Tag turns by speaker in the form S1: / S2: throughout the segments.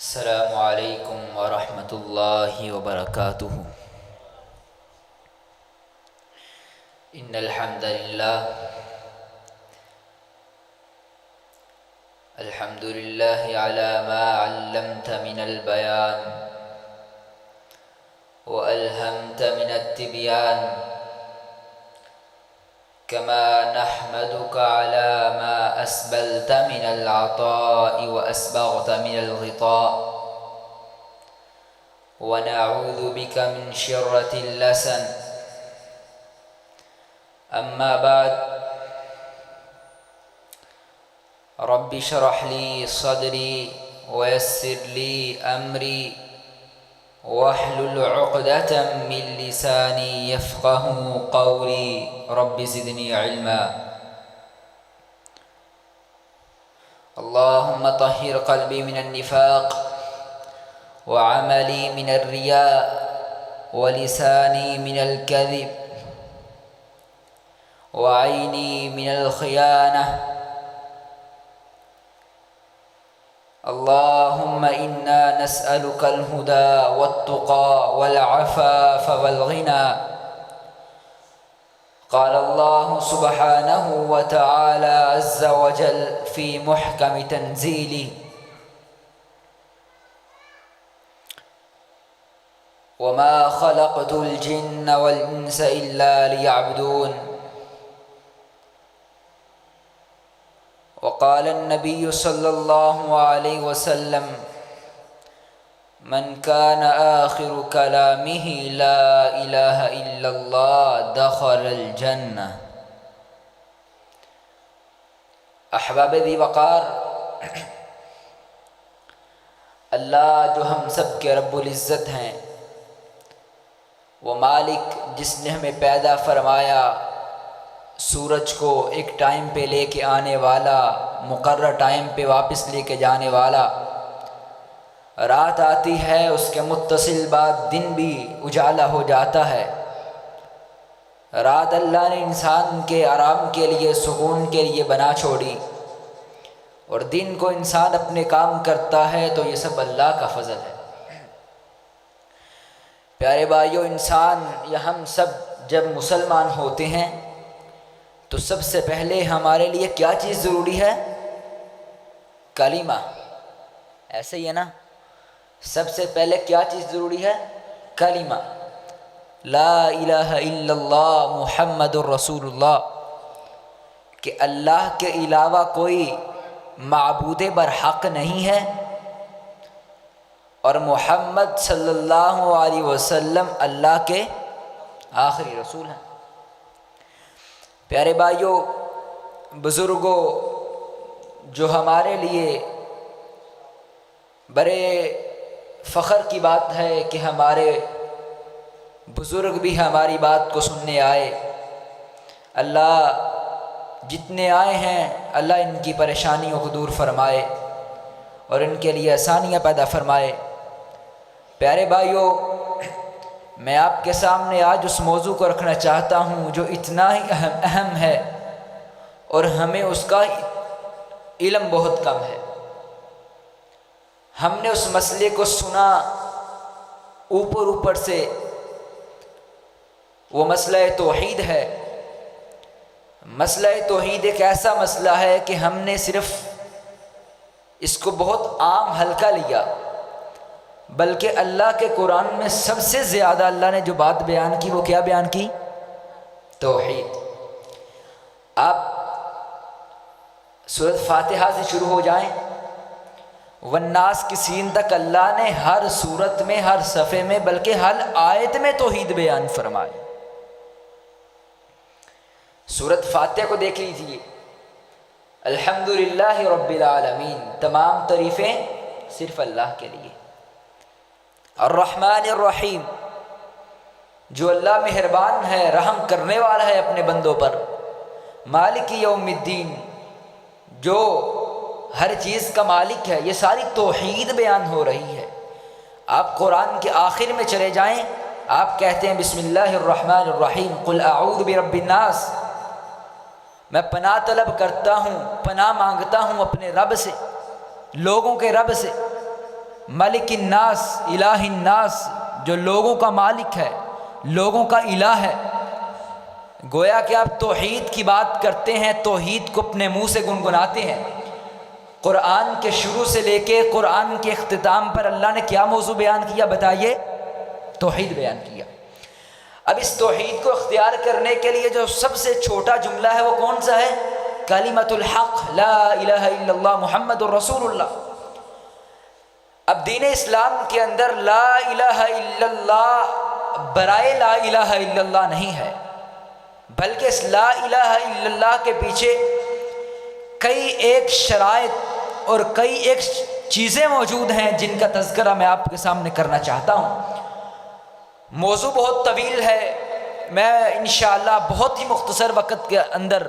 S1: السلام علیکم ورحمۃ اللہ وبرکاتہ۔ ان الحمد للہ علی ما علمت من البیان والہمت من التبیان، كما نحمدك على ما أسبلت من العطاء وأسبغت من الغطاء، ونعوذ بك من شرة اللسن. أما بعد، رب اشرح لي صدري ويسر لي أمري واحلل عقدة من لساني يفقه قولي، رب زدني علما. اللهم طهر قلبي من النفاق وعملي من الرياء ولساني من الكذب وعيني من الخيانة. اللهم إنا نسألك الهدى والتقى والعفاف والغنى. قال الله سبحانه وتعالى عز وجل في محكم تنزيله: وما خلقت الجن والإنس إلا ليعبدون. وقال النبي صلى الله عليه وسلم: من كان آخر كلامه لا إله إلا الله دخل الجنة. احباب ذی وقار، اللہ جو ہم سب کے رب العزت ہیں، وہ مالک جس نے ہمیں پیدا فرمایا، سورج کو ایک ٹائم پہ لے کے آنے والا، مقرر ٹائم پہ واپس لے کے جانے والا، رات آتی ہے اس کے متصل بعد دن بھی اجالا ہو جاتا ہے۔ رات اللہ نے انسان کے آرام کے لیے، سکون کے لیے بنا چھوڑی، اور دن کو انسان اپنے کام کرتا ہے، تو یہ سب اللہ کا فضل ہے۔ پیارے بھائیو، انسان یا ہم سب جب مسلمان ہوتے ہیں تو سب سے پہلے ہمارے لیے کیا چیز ضروری ہے؟ کلمہ۔ ایسے ہی ہے نا؟ سب سے پہلے کیا چیز ضروری ہے؟ کلمہ، لا الہ الا اللہ محمد الرسول اللہ، کہ اللہ کے علاوہ کوئی معبود برحق نہیں ہے، اور محمد صلی اللہ علیہ وسلم اللہ کے آخری رسول ہیں۔ پیارے بھائیو، بزرگوں، جو ہمارے لیے بڑے فخر کی بات ہے کہ ہمارے بزرگ بھی ہماری بات کو سننے آئے۔ اللہ جتنے آئے ہیں، اللہ ان کی پریشانیوں کو دور فرمائے اور ان کے لیے آسانیاں پیدا فرمائے۔ پیارے بھائیو، میں آپ کے سامنے آج اس موضوع کو رکھنا چاہتا ہوں جو اتنا ہی اہم ہے، اور ہمیں اس کا علم بہت کم ہے۔ ہم نے اس مسئلے کو سنا اوپر سے، وہ مسئلہ توحید ہے۔ مسئلہ توحید ایک ایسا مسئلہ ہے کہ ہم نے صرف اس کو بہت عام ہلکا لیا، بلکہ اللہ کے قرآن میں سب سے زیادہ اللہ نے جو بات بیان کی، وہ کیا بیان کی؟ توحید۔ آپ سورۃ فاتحہ سے شروع ہو جائیں، والناس کی سین تک اللہ نے ہر سورت میں، ہر صفحے میں، بلکہ ہر آیت میں توحید بیان فرمائی۔ سورۃ فاتحہ کو دیکھ لیجیے، الحمدللہ رب العالمین، تمام تعریفیں صرف اللہ کے لیے۔ الرحمن الرحیم، جو اللہ مہربان ہے، رحم کرنے والا ہے اپنے بندوں پر۔ مالک یوم الدین، جو ہر چیز کا مالک ہے۔ یہ ساری توحید بیان ہو رہی ہے۔ آپ قرآن کے آخر میں چلے جائیں، آپ کہتے ہیں بسم اللہ الرحمن الرحیم، قل اعوذ برب الناس، میں پناہ طلب کرتا ہوں، پناہ مانگتا ہوں اپنے رب سے، لوگوں کے رب سے۔ ملک الناس الہ الناس، جو لوگوں کا مالک ہے، لوگوں کا الہ ہے۔ گویا کہ آپ توحید کی بات کرتے ہیں، توحید کو اپنے منہ سے گنگناتے ہیں۔ قرآن کے شروع سے لے کے قرآن کے اختتام پر اللہ نے کیا موضوع بیان کیا بتائیے؟ توحید بیان کیا۔ اب اس توحید کو اختیار کرنے کے لیے جو سب سے چھوٹا جملہ ہے وہ کون سا ہے؟ کلمۃ الحق لا الہ الا اللہ محمد الرسول اللہ۔ اب دین اسلام کے اندر لا الہ الا اللہ برائے لا الہ الا اللہ نہیں ہے، بلکہ اس لا الہ الا اللہ کے پیچھے کئی ایک شرائط اور کئی ایک چیزیں موجود ہیں جن کا تذکرہ میں آپ کے سامنے کرنا چاہتا ہوں۔ موضوع بہت طویل ہے، میں انشاءاللہ بہت ہی مختصر وقت کے اندر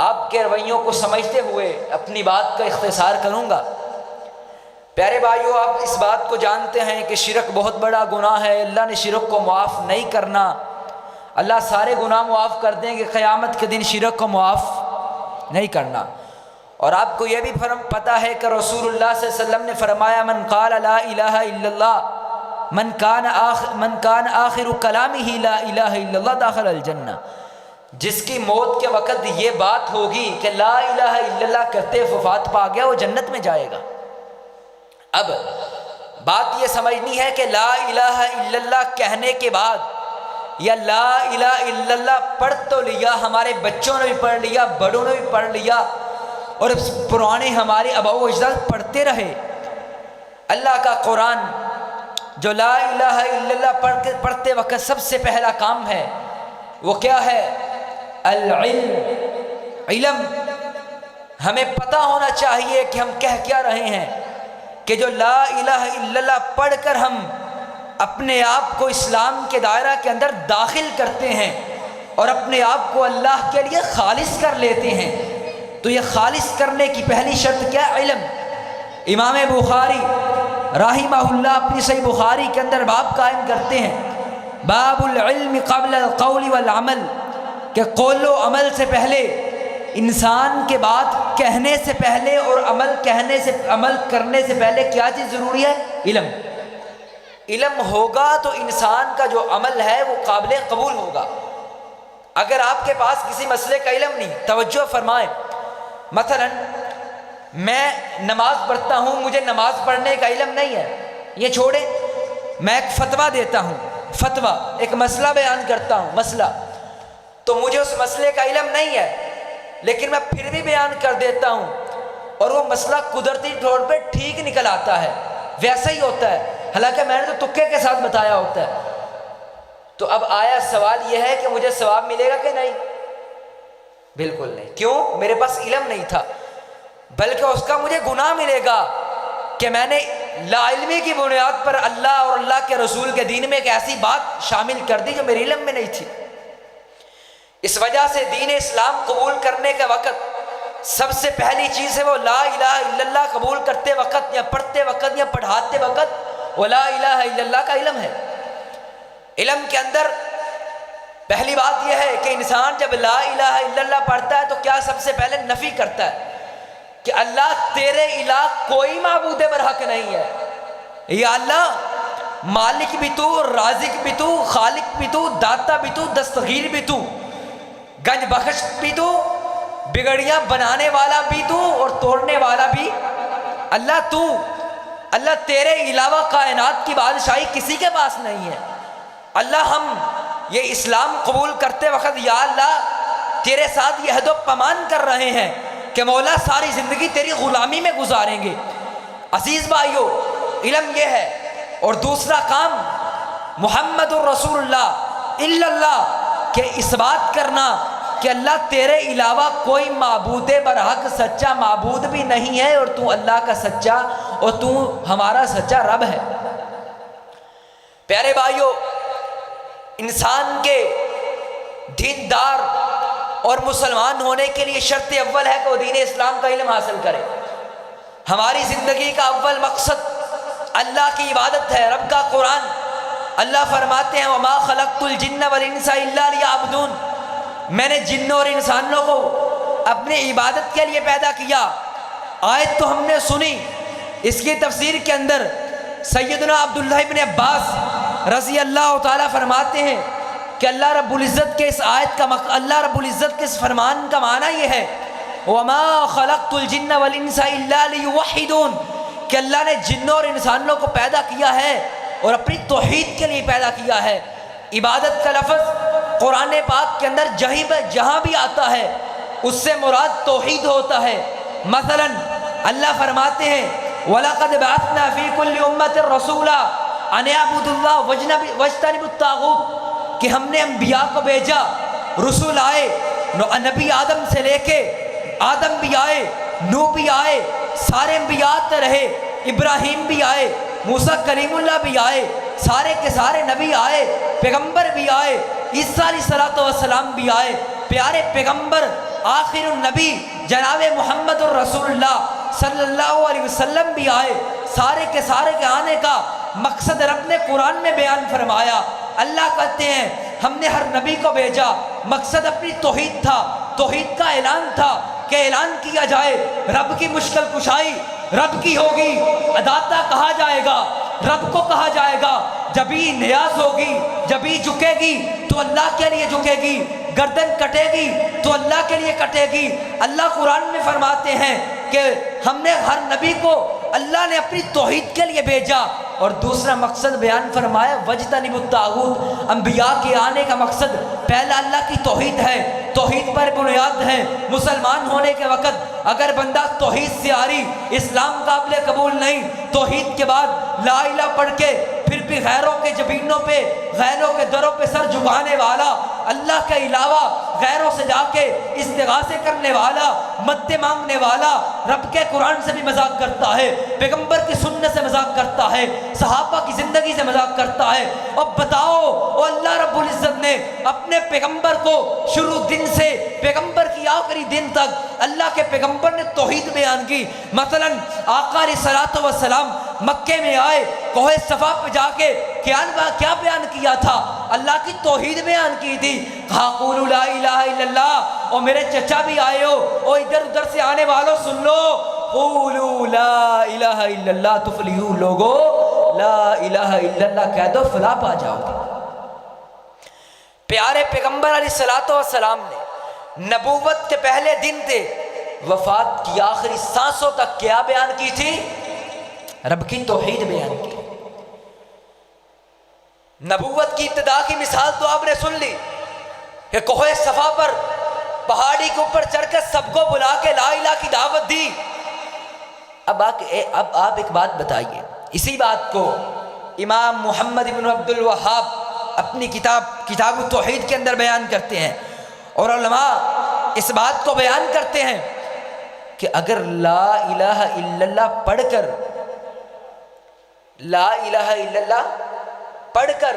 S1: آپ کے رویوں کو سمجھتے ہوئے اپنی بات کا اختصار کروں گا۔ پیارے بھائیو، آپ اس بات کو جانتے ہیں کہ شرک بہت بڑا گناہ ہے، اللہ نے شرک کو معاف نہیں کرنا، اللہ سارے گناہ معاف کر دیں گے، قیامت کے دن شرک کو معاف نہیں کرنا۔ اور آپ کو یہ بھی پتہ ہے کہ رسول اللہ صلی اللہ علیہ وسلم نے فرمایا من قال لا الہ الا اللہ من کان آخر کلامہ لا الہ الا اللہ داخل الجنہ، جس کی موت کے وقت یہ بات ہوگی کہ لا الہ الا اللہ کرتے وفات پا گیا، وہ جنت میں جائے گا۔ اب بات یہ سمجھنی ہے کہ لا الہ الا اللہ کہنے کے بعد یا لا الہ الا اللہ پڑھ تو لیا، ہمارے بچوں نے بھی پڑھ لیا، بڑوں نے بھی پڑھ لیا، اور پرانے ہمارے آباء و اجداد پڑھتے رہے۔ اللہ کا قرآن جو لا الہ الا اللہ پڑھتے وقت سب سے پہلا کام ہے وہ کیا ہے؟ العلم، علم۔ ہمیں پتہ ہونا چاہیے کہ ہم کہہ کیا رہے ہیں، کہ جو لا الہ الا اللہ پڑھ کر ہم اپنے آپ کو اسلام کے دائرہ کے اندر داخل کرتے ہیں اور اپنے آپ کو اللہ کے لیے خالص کر لیتے ہیں، تو یہ خالص کرنے کی پہلی شرط کیا ہے؟ علم۔ امام بخاری رحمہ اللہ اپنی صحیح بخاری کے اندر باب قائم کرتے ہیں، باب العلم قبل القول والعمل، کہ قول و عمل سے پہلے، انسان کے بات کہنے سے پہلے اور عمل کرنے سے پہلے کیا چیز ضروری ہے؟ علم۔ علم ہوگا تو انسان کا جو عمل ہے وہ قابل قبول ہوگا۔ اگر آپ کے پاس کسی مسئلے کا علم نہیں، توجہ فرمائیں، مثلا میں نماز پڑھتا ہوں، مجھے نماز پڑھنے کا علم نہیں ہے، یہ چھوڑے، میں ایک فتویٰ دیتا ہوں، فتویٰ ایک مسئلہ بیان کرتا ہوں، مسئلہ، تو مجھے اس مسئلے کا علم نہیں ہے لیکن میں پھر بھی بیان کر دیتا ہوں اور وہ مسئلہ قدرتی طور پہ ٹھیک نکل آتا ہے، ویسا ہی ہوتا ہے، حالانکہ میں نے تو تکے کے ساتھ بتایا ہوتا ہے۔ تو اب آیا سوال یہ ہے کہ مجھے ثواب ملے گا کہ نہیں؟ بالکل نہیں۔ کیوں؟ میرے پاس علم نہیں تھا، بلکہ اس کا مجھے گناہ ملے گا کہ میں نے لا علمی کی بنیاد پر اللہ اور اللہ کے رسول کے دین میں ایک ایسی بات شامل کر دی جو میرے علم میں نہیں تھی۔ اس وجہ سے دین اسلام قبول کرنے کے وقت سب سے پہلی چیز ہے وہ لا الہ الا اللہ قبول کرتے وقت یا پڑھتے وقت یا پڑھاتے وقت وہ لا الہ الا اللہ کا علم ہے۔ علم کے اندر پہلی بات یہ ہے کہ انسان جب لا الہ الا اللہ پڑھتا ہے تو کیا سب سے پہلے نفی کرتا ہے کہ اللہ تیرے الہ کوئی معبود برحق نہیں ہے، یا اللہ مالک بھی تو، رازق بھی تو، خالق بھی تو، داتا بھی تو، دستگیر بھی تو، گنج بخش بھی تو، بگڑیاں بنانے والا بھی تو اور توڑنے والا بھی اللہ تو۔ اللہ تیرے علاوہ کائنات کی بادشاہی کسی کے پاس نہیں ہے۔ اللہ ہم یہ اسلام قبول کرتے وقت یا اللہ تیرے ساتھ یہ عہد و پیمان کر رہے ہیں کہ مولا ساری زندگی تیری غلامی میں گزاریں گے۔ عزیز بھائیو، علم یہ ہے۔ اور دوسرا کام محمد الرسول اللہ الا اللہ کہ اس بات کرنا کہ اللہ تیرے علاوہ کوئی معبود برحق سچا معبود بھی نہیں ہے اور تو اللہ کا سچا اور تو ہمارا سچا رب ہے۔ پیارے بھائیو، انسان کے دیندار اور مسلمان ہونے کے لیے شرط اول ہے کہ وہ دین اسلام کا علم حاصل کرے۔ ہماری زندگی کا اول مقصد اللہ کی عبادت ہے، رب کا قرآن۔ اللہ فرماتے ہیں وَمَا خَلَقْتُ الْجِنَّ وَالْإِنسَ إِلَّا لِيَعْبُدُونَ، میں نے جنوں اور انسانوں کو اپنی عبادت کے لیے پیدا کیا۔ آیت تو ہم نے سنی، اس کی تفسیر کے اندر سیدنا عبداللہ ابن عباس رضی اللہ تعالیٰ فرماتے ہیں کہ اللہ رب العزت کے اس آیت کا اللہ رب العزت کے اس فرمان کا معنی یہ ہے وَمَا خَلَقْتُ الْجِنَّ وَالْإِنسَ إِلَّا لِيُوَحِّدُونَ کہ اللہ نے جنوں اور انسانوں کو پیدا کیا ہے اور اپنی توحید کے لیے پیدا کیا ہے۔ عبادت کا لفظ قرآن پاک کے اندر جہاں بھی آتا ہے اس سے مراد توحید ہوتا ہے۔ مثلا اللہ فرماتے ہیں وَلَقَدْ بَعَثْنَا فِي كُلِّ أُمَّةٍ رَسُولًا أَنِ اعْبُدُوا اللَّهَ وَاجْتَنِبُوا الطَّاغُوتَ کہ ہم نے انبیاء کو بھیجا، رسول آئے، نبی آدم سے لے کے آدم بھی آئے، نوح بھی آئے، سارے انبیاء آتے رہے، ابراہیم بھی آئے، موسیٰ کلیم اللہ بھی آئے، سارے کے سارے نبی آئے، پیغمبر بھی آئے، عیسیٰ علیہ السلام بھی آئے، پیارے پیغمبر آخر النبی جناب محمد الرسول اللہ صلی اللہ علیہ وسلم بھی آئے۔ سارے کے آنے کا مقصد رب نے قرآن میں بیان فرمایا۔ اللہ کہتے ہیں ہم نے ہر نبی کو بھیجا، مقصد اپنی توحید تھا، توحید کا اعلان تھا کہ اعلان کیا جائے رب کی مشکل کشائی رب کی ہوگی، داتا کہا جائے گا، رب کو کہا جائے گا، جب ہی نیاز ہوگی، جب ہی جھکے گی تو اللہ کے لیے جھکے گی، گردن کٹے گی تو اللہ کے لیے کٹے گی۔ اللہ قرآن میں فرماتے ہیں کہ ہم نے ہر نبی کو اللہ نے اپنی توحید کے لیے بھیجا، اور دوسرا مقصد بیان فرمایا وَاجْتَنِبُوا الطَّاغُوتَ انبیاء کے آنے کا مقصد پہلا اللہ کی توحید ہے، توحید پر بنیاد ہے۔ مسلمان ہونے کے وقت اگر بندہ توحید سے آری اسلام قابل قبول نہیں، توحید کے بعد لا الہ پڑھ کے پھر بھی غیروں کے جبینوں پہ، غیروں کے دروں پہ سر جھکانے والا، اللہ کے علاوہ غیروں سے جا کے استغاثے کرنے والا، مدد مانگنے والا، رب کے قرآن سے بھی مذاق کرتا ہے، پیغمبر کی سنت سے مذاق کرتا ہے، صحابہ کی زندگی سے مذاق کرتا ہے۔ اور بتاؤ اور اللہ رب العزت نے اپنے پیغمبر کو شروع دن سے پیغمبر کی آخری دن تک اللہ کے پیغمبر نے توحید بیان کی۔ مثلا آقا علیہ الصلوۃ والسلام مکے میں آئے، کوہ صفا پہ جا کے کیا بیان کیا تھا؟ اللہ کی توحید بیان کی تھی۔ کہا قولوا لا الہ الا اللہ، اور میرے چچا بھی آئے ہو اور ادھر ادھر سے آنے والوں سن لو، قولوا لا الہ الا اللہ تفلحوا، لوگو لا الہ الا اللہ کہہ دو فلاح پا جاؤ گے۔ پیارے پیغمبر علیہ الصلوۃ والسلام نے نبوت کے پہلے دن تھے، وفات کی آخری سانسوں تک کیا بیان کی تھی؟ رب کی توحید بیان کی۔ نبوت کی ابتدا کی مثال تو آپ نے سن لی کہ کوہ صفا پر پہاڑی کے اوپر چڑھ کر سب کو بلا کے لا الہ کی دعوت دی۔ اب آپ ایک بات بتائیے، اسی بات کو امام محمد بن عبد الوہاب اپنی کتاب التوحید کے اندر بیان کرتے ہیں، اور علماء اس بات کو بیان کرتے ہیں کہ اگر لا الہ الا اللہ پڑھ کر، لا الہ الا اللہ پڑھ کر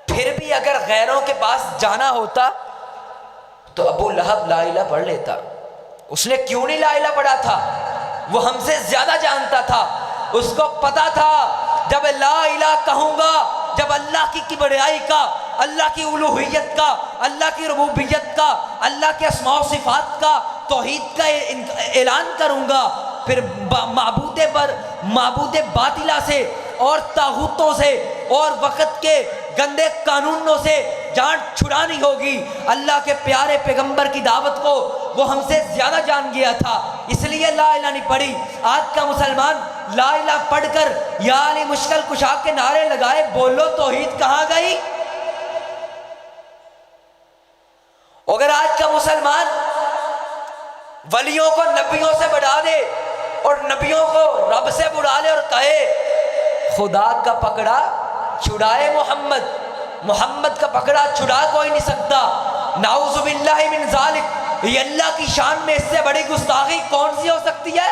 S1: پھر بھی اگر غیروں کے پاس جانا ہوتا تو ابو لہب لا الہ پڑھ لیتا۔ اس نے کیوں نہیں لا الہ پڑھا تھا؟ وہ ہم سے زیادہ جانتا تھا، اس کو پتا تھا جب لا الہ کہوں گا، جب اللہ کی بڑائی کا، اللہ کی الوہیت کا، اللہ کی ربوبیت کا، اللہ کے اسماء و صفات کا، توحید کا اعلان کروں گا، پھر معبود باطلہ سے اور طاغوتوں سے اور وقت کے گندے قانونوں سے جان چھڑانی ہوگی۔ اللہ کے پیارے پیغمبر کی دعوت کو وہ ہم سے زیادہ جان گیا تھا، اس لیے لا الہ نہیں پڑھی۔ آج کا مسلمان لا الہ پڑھ کر یا علی مشکل کشا کے نعرے لگائے، بولو توحید کہاں گئی؟ اگر آج کا مسلمان ولیوں کو نبیوں سے بڑھا دے اور نبیوں کو رب سے بڑھا لے اور کہے خدا کا پکڑا چھڑائے محمد، محمد کا پکڑا چھڑا کوئی نہیں سکتا، نعوذ باللہ من ذالک، یہ اللہ کی شان میں اس سے بڑی گستاخی کون سی ہو سکتی ہے؟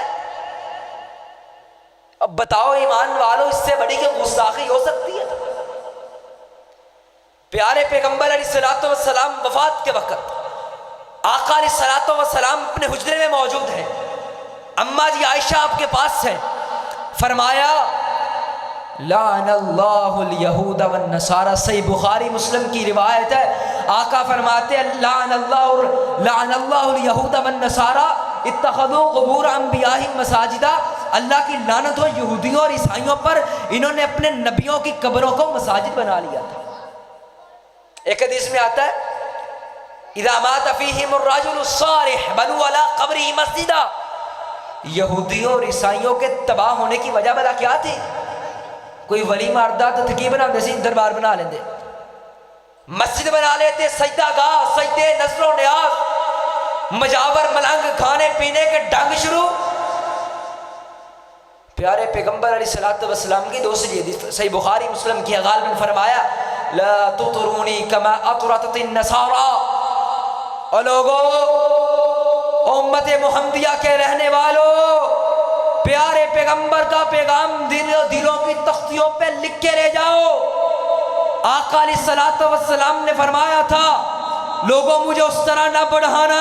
S1: اب بتاؤ ایمان والو، اس سے بڑی کہ گستاخی ہو سکتی ہے؟ پیارے پیغمبر علیہ الصلوۃ والسلام وفات کے وقت آقا علیہ الصلوۃ والسلام اپنے حجرے میں موجود ہیں، اماں جی عائشہ آپ کے پاس ہیں، فرمایا لعن اللہ الیہود والنصارى، صحیح بخاری مسلم کی روایت ہے، آقا فرماتے ہیں لعن اللہ الیہود والنصارى اتخذوا قبور انبیائہم مساجدا، اللہ کی لعنت ہو یہودیوں اور عیسائیوں پر، انہوں نے اپنے نبیوں کی قبروں کو مساجد بنا لیا تھا۔ ایک حدیث میں آتا ہے اذا مات فیہم الرجل الصالح بنوا علی قبرہ مسجدا، یہودیوں اور عیسائیوں کے تباہ ہونے کی وجہ بلا کیا تھی؟ کوئی ولی مردہ تو تھکی بنا دے سی، دربار بنا لیں دے، مسجد بنا لیتے، سجدہ گاہ، سجدے، نذر و نیاز، مجاور، ملنگ، کھانے پینے کے ڈنگ شروع۔ پیارے پیغمبر علیہ السلام کی دوسری حدیث صحیح بخاری مسلم کی، غالباً فرمایا لا تطرونی کما اطرتت النصارى، اور لوگو امت محمدیہ کے رہنے والوں، پیارے پیغمبر کا پیغام دلوں کی تختیوں پہ لکھ کے لے جاؤ۔ آقا علیہ السلام نے فرمایا تھا لوگوں مجھے اس طرح نہ بڑھانا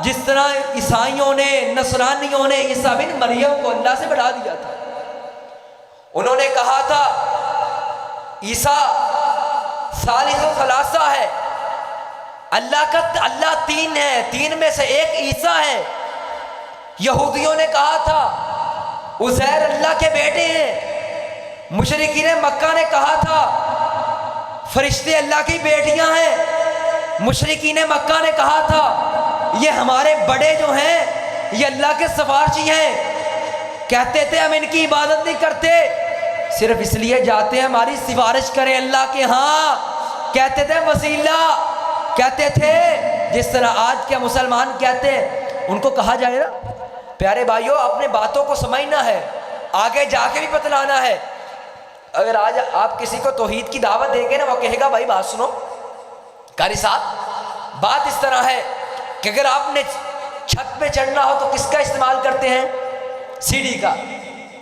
S1: جس طرح عیسائیوں نے، نصرانیوں نے عیسیٰ بن مریم کو اللہ سے بڑھا دیا تھا۔ انہوں نے کہا تھا عیسیٰ ثالث و ثلاثہ ہے، اللہ تین ہے، تین میں سے ایک عیسیٰ ہے۔ یہودیوں نے کہا تھا عزیر اللہ کے بیٹے ہیں، مشرکین مکہ نے کہا تھا فرشتے اللہ کی بیٹیاں ہیں، مشرکین مکہ نے کہا تھا یہ ہمارے بڑے جو ہیں یہ اللہ کے سفارشی ہیں۔ کہتے تھے ہم ان کی عبادت نہیں کرتے، صرف اس لیے جاتے ہیں ہماری سفارش کریں اللہ کے ہاں۔ کہتے تھے وسیلہ، کہتے تھے جس طرح آج کے مسلمان کہتے ہیں، ان کو کہا جائے نا پیارے بھائیوں اپنے باتوں کو سمجھنا ہے، آگے جا کے بھی بتلانا ہے۔ اگر آج آپ کسی کو توحید کی دعوت دیں گے نا، وہ کہے گا بھائی بات سنو قاری صاحب، بات اس طرح ہے کہ اگر آپ نے چھت پہ چڑھنا ہو تو کس کا استعمال کرتے ہیں؟ سیڑھی کا۔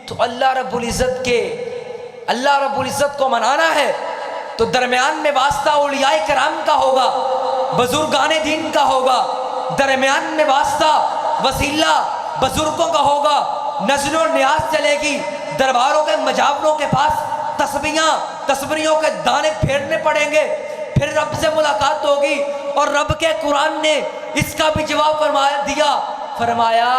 S1: تو اللہ رب العزت کو منانا ہے تو درمیان میں واسطہ اولیاء کرام کا ہوگا، بزرگان دین کا ہوگا، درمیان میں واسطہ وسیلہ بزرگوں کا ہوگا، نذر و نیاز چلے گی، درباروں کے مجاوروں کے پاس تصبیوں کے دانے پھیرنے پڑیں گے، پھر رب سے ملاقات ہوگی۔ اور رب کے قرآن نے اس کا بھی جواب فرمایا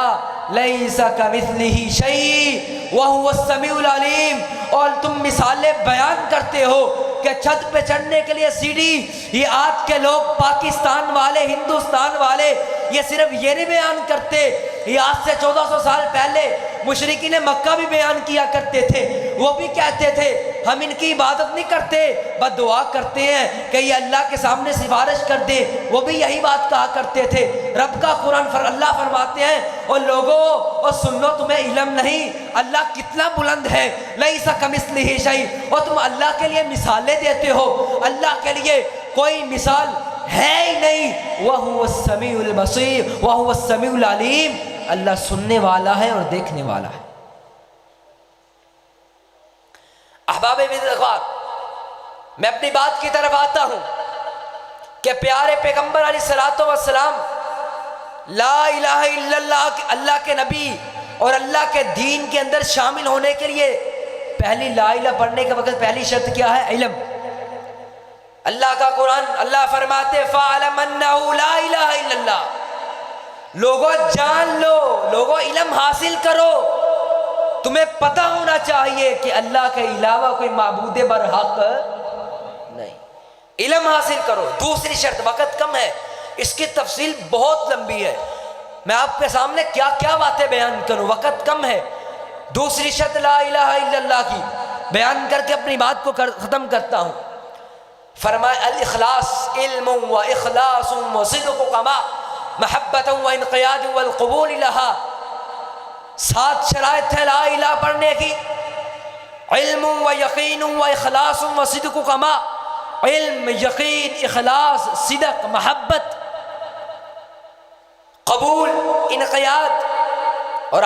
S1: لیس کمثلہ شیء وہو السمیع العلیم۔ اور تم مثالیں بیان کرتے ہو کہ چھت پہ چڑھنے کے لیے سیڑھی، یہ آج کے لوگ پاکستان والے، ہندوستان والے یہ صرف یہ نہیں بیان کرتے، یہ آج سے 1400 سال پہلے مشرکین مکہ بھی بیان کیا کرتے تھے۔ وہ بھی کہتے تھے ہم ان کی عبادت نہیں کرتے، بس دعا کرتے ہیں کہ یہ اللہ کے سامنے سفارش کر دے، وہ بھی یہی بات کہا کرتے تھے۔ رب کا قرآن اللہ فرماتے ہیں اور لوگوں اور سن لو تمہیں علم نہیں اللہ کتنا بلند ہے، لیس کمثلہ شیء، اور تم اللہ کے لیے مثالیں دیتے ہو، اللہ کے لیے کوئی مثال ہے ہی نہیں۔ وَهُوَ السَّمِيعُ الْبَصِيرُ وَهُوَ السَّمِيعُ الْعَلِيمُ، اللہ سننے والا ہے اور دیکھنے والا ہے۔ احباب اخبار، میں اپنی بات کی طرف آتا ہوں کہ پیارے پیغمبر علیہ السلام لا الہ الا اللہ، اللہ کے نبی اور اللہ کے دین کے اندر شامل ہونے کے لیے پہلی لا الہ پڑھنے کے وقت پہلی شرط کیا ہے؟ علم۔ اللہ کا قرآن اللہ فرماتے فَاعْلَمْ أَنَّهُ لَا إِلَهَ إِلَّا اللَّهُ، لوگو جان لو، لوگو علم حاصل کرو، تمہیں پتہ ہونا چاہیے کہ اللہ کے علاوہ کوئی معبود برحق نہیں، علم حاصل کرو۔ دوسری شرط، وقت کم ہے، اس کی تفصیل بہت لمبی ہے، میں آپ کے سامنے کیا کیا باتیں بیان کروں، وقت کم ہے۔ دوسری شرط لا الہ الا اللہ کی بیان کر کے اپنی بات کو ختم کرتا ہوں۔ فرمایا الاخلاص، علم و اخلاص و صدق کما محبت و انقیاد والقبول لہا، 7 شرائط ہے لا الہ پڑھنے کی، علم و یقین و اخلاص و صدق کما، علم، یقین، اخلاص، صدق، محبت، قبول، انقیاد، اور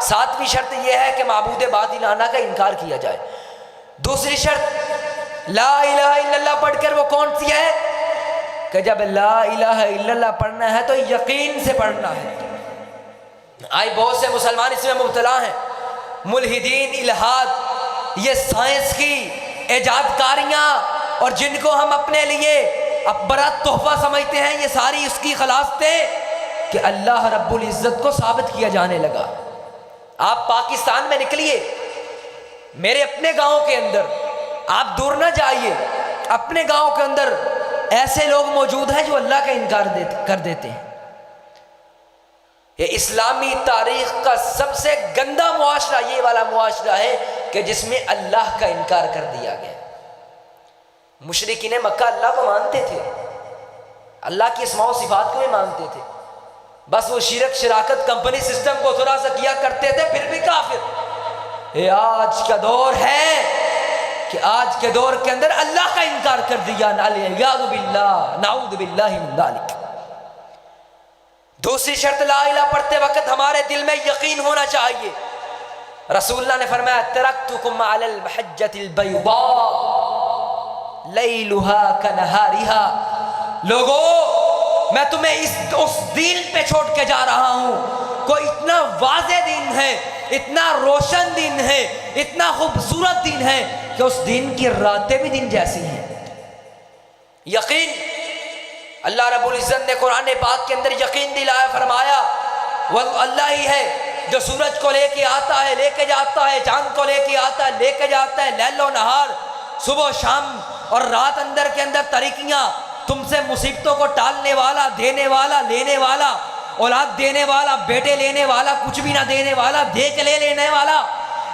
S1: 7ویں شرط یہ ہے کہ معبود باطل آنا کا انکار کیا جائے۔ دوسری شرط لا الہ الا اللہ پڑھ کر وہ کون سی ہے کہ جب لا الہ الا اللہ پڑھنا ہے تو یقین سے پڑھنا ہے۔ آج بہت سے مسلمان اس میں مبتلا ہیں، ملحدین، الہاد، یہ سائنس کی ایجاد کاریاں اور جن کو ہم اپنے لیے بڑا تحفہ سمجھتے ہیں، یہ ساری اس کی خلاصتیں کہ اللہ رب العزت کو ثابت کیا جانے لگا۔ آپ پاکستان میں نکلیے، میرے اپنے گاؤں کے اندر، آپ دور نہ جائیے، اپنے گاؤں کے اندر ایسے لوگ موجود ہیں جو اللہ کا انکار کر دیتے ہیں۔ یہ اسلامی تاریخ کا سب سے گندا معاشرہ یہ والا معاشرہ ہے کہ جس میں اللہ کا انکار کر دیا گیا۔ مشرکین مکہ اللہ کو مانتے تھے، اللہ کی اسماء و صفات کو بھی مانتے تھے، بس وہ شرک شراکت کمپنی سسٹم کو تھوڑا سا کیا کرتے تھے، پھر بھی کافر۔ یہ آج کا دور ہے کہ آج کے دور کے اندر اللہ کا انکار کر دیا، نعوذ باللہ، نعوذ باللہ من ذالک۔ دوسری شرط لا الہ پڑھتے وقت ہمارے دل میں یقین ہونا چاہیے۔ رسول اللہ نے فرمایا ترکتکم علی المحجۃ البیضاء لیلھا کنہارھا، لوگوں میں تمہیں اس دین پہ چھوڑ کے جا رہا ہوں، کوئی اتنا واضح دین ہے، اتنا روشن دین ہے، اتنا خوبصورت دین ہے کہ اس دین کی راتیں بھی دن جیسی ہیں۔ یقین، اللہ رب العزت نے قرآن پاک کے اندر یقین دلایا، فرمایا وہ اللہ ہی ہے جو سورج کو لے کے آتا ہے، لے کے جاتا ہے، چاند کو لے کے آتا ہے، لے کے جاتا ہے، لیل و نہار، صبح و شام اور رات اندر کے اندر تاریکیاں، تم سے مصیبتوں کو ٹالنے والا، دینے والا، لینے والا، اولاد دینے والا، بیٹے لینے والا، کچھ بھی نہ دینے والا، دے کے لے لینے والا،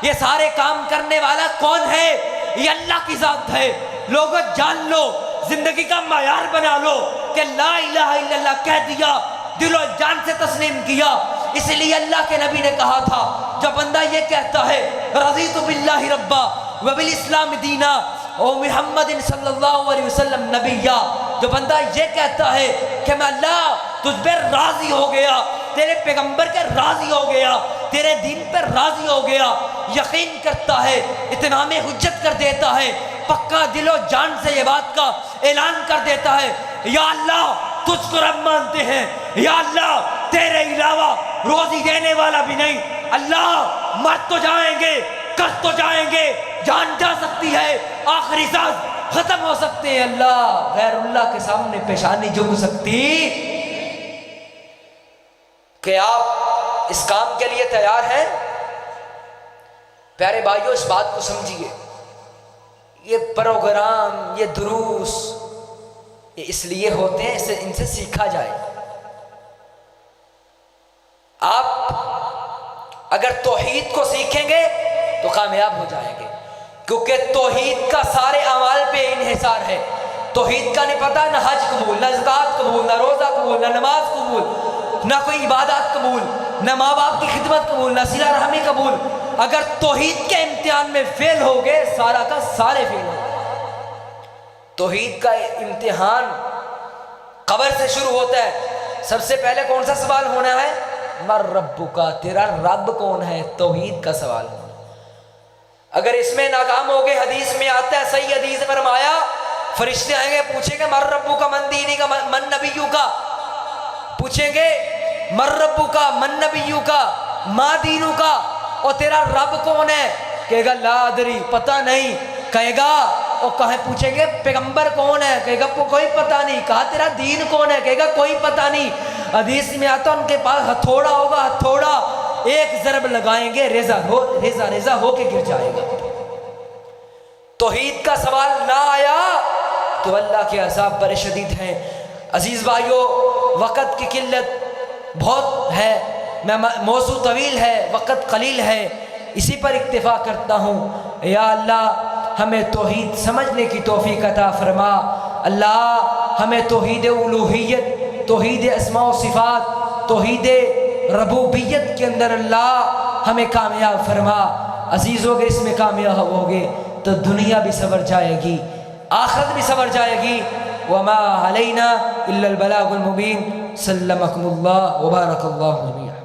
S1: یہ سارے کام کرنے والا کون ہے؟ یہ اللہ کی ذات ہے۔ لوگوں جان لو، زندگی کا معیار بنا لو کہ لا الہ الا اللہ کہہ دیا، دل و جان سے تسلیم کیا۔ اس لیے اللہ کے نبی نے کہا تھا جب بندہ یہ کہتا ہے رضیت باللہ ربا وبالاسلام دینا او محمد صلی اللہ علیہ وسلم نبیہ، جو بندہ یہ کہتا ہے کہ میں اللہ تجھ پہ راضی ہو گیا، تیرے پیغمبر کے راضی ہو گیا، تیرے دین پر راضی ہو گیا، یقین کرتا ہے، اتمام حجت کر دیتا ہے، پکا دل و جان سے یہ بات کا اعلان کر دیتا ہے یا اللہ تجھ کو رب مانتے ہیں، یا اللہ تیرے علاوہ روزی دینے والا بھی نہیں، اللہ مر تو جائیں گے، کٹ تو جائیں گے، جان جا سکتی ہے، آخری سانس ختم ہو سکتے ہیں، اللہ غیر اللہ کے سامنے پیشانی جھک سکتی۔ کہ آپ اس کام کے لیے تیار ہیں؟ پیارے بھائیوں اس بات کو سمجھیے، یہ پروگرام، یہ دروس یہ اس لیے ہوتے ہیں ان سے سیکھا جائے۔ آپ اگر توحید کو سیکھیں گے تو کامیاب ہو جائیں گے، کیونکہ توحید کا سارے اعمال پہ انحصار ہے۔ توحید کا نہیں پتہ، نہ حج قبول، نہ زکوٰۃ قبول، نہ روزہ قبول، نہ نماز قبول، نہ کوئی عبادات قبول، نہ ماں باپ کی خدمت قبول، نہ صلہ رحمی قبول۔ اگر توحید کے امتحان میں فیل ہو گئے، سارا کا سارے فیل ہو گئے۔ توحید کا امتحان قبر سے شروع ہوتا ہے۔ سب سے پہلے کون سا سوال ہونا ہے؟ مر ربک، تیرا رب کون ہے؟ توحید کا سوال ہونا۔ اگر اس میں ناکام ہو گئے، حدیث میں آتا ہے، صحیح حدیث فرمایا، فرشتے آئیں گے پوچھیں گے مر ربک من دینک من نبیک، پوچھیں گے مر ربک من نبیک ما دینک، اور تیرا رب کون ہے؟ کہے گا لا ادری، پتہ نہیں۔ کہے گا اور کہیں پوچھیں گے پیغمبر کون ہے؟ کہے گا کوئی پتہ نہیں۔ کہا تیرا دین کون ہے؟ کہے گا کوئی پتہ نہیں۔ حدیث میں آتا ان کے پاس ہتھوڑا ہوگا، ہتھوڑا ایک ضرب لگائیں گے ریزہ ہو کے گر جائے گا۔ توحید کا سوال نہ آیا تو اللہ کے عذاب بڑے شدید ہیں۔ عزیز بھائیو، وقت کی قلت بہت ہے، موضوع طویل ہے، وقت قلیل ہے، اسی پر اکتفا کرتا ہوں۔ یا اللہ ہمیں توحید سمجھنے کی توفیق عطا فرما، اللہ ہمیں توحید الوہیت، توحید اسماء و صفات، توحید ربوبیت کے اندر اللہ ہمیں کامیاب فرما۔ عزیز ہو گئے، اس میں کامیاب ہو گئے تو دنیا بھی سنور جائے گی، آخرت بھی سنور جائے گی۔ وما علینا الا البلاغ المبین۔ سلمکم اللہ وبارک اللہ جمیعا۔